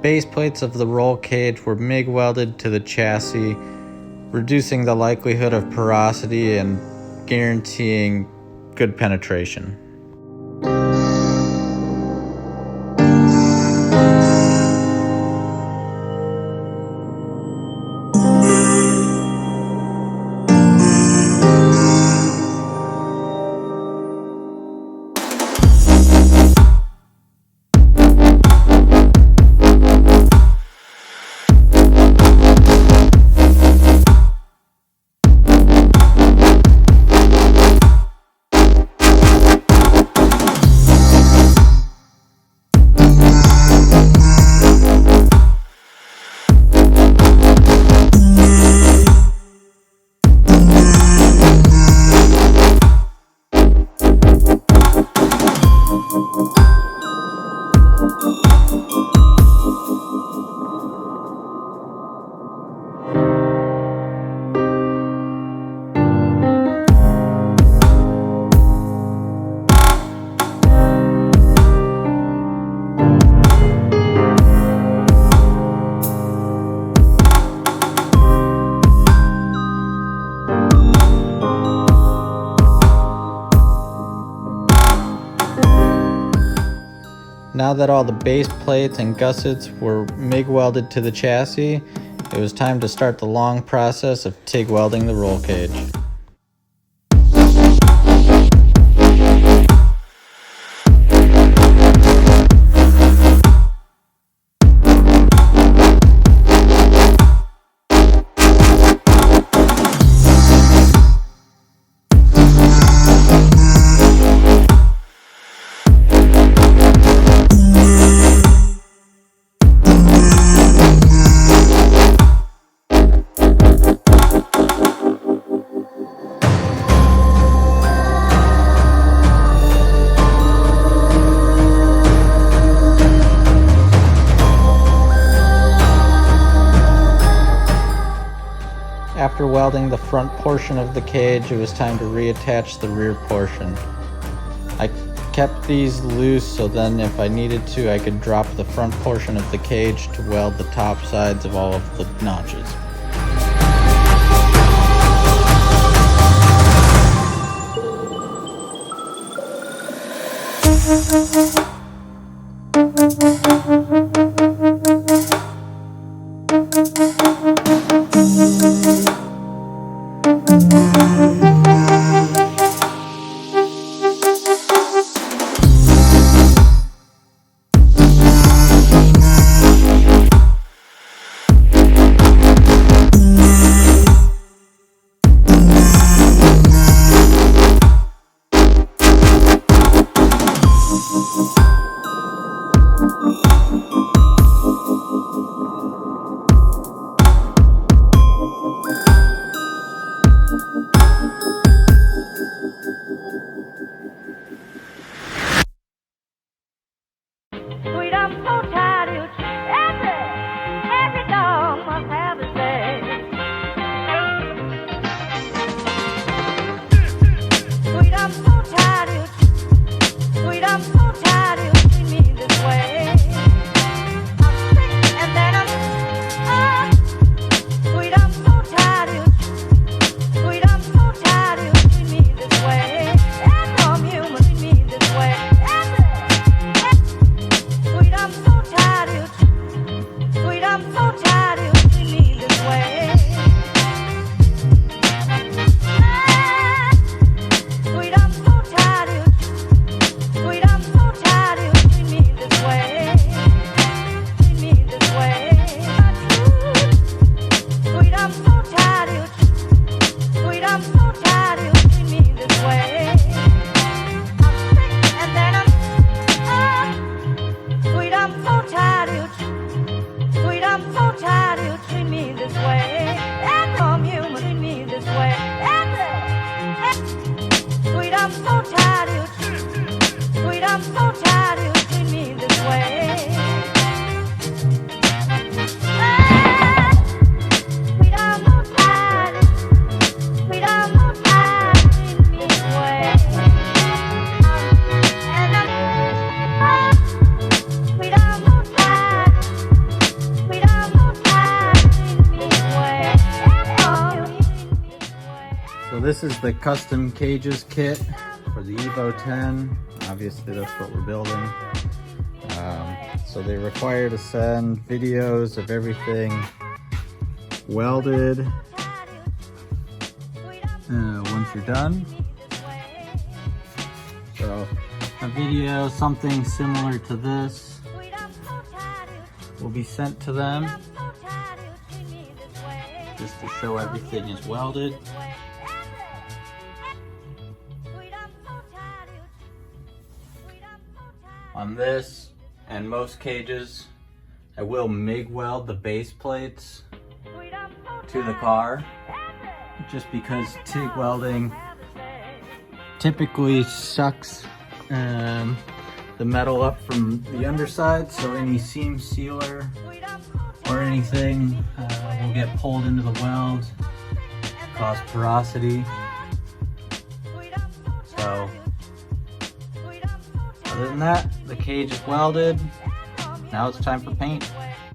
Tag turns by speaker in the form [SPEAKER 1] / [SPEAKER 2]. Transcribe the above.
[SPEAKER 1] base plates of the roll cage were MIG welded to the chassis, reducing the likelihood of porosity and guaranteeing good penetration. Now that all the base plates and gussets were MIG welded to the chassis, it was time to start the long process of TIG welding the roll cage. After welding the front portion of the cage, it was time to reattach the rear portion. I kept these loose so then if I needed to, I could drop the front portion of the cage to weld the top sides of all of the notches. this is the custom cages kit for the EVO 10. Obviously that's what we're building. So they require to send videos of everything welded once you're done. So a video, something similar to this, will be sent to them just to show everything is welded. On this and most cages, I will MIG weld the base plates to the car, just because TIG welding typically sucks the metal up from the underside, so any seam sealer or anything will get pulled into the weld, cause porosity. So other than that, the cage is welded. Now it's time for paint.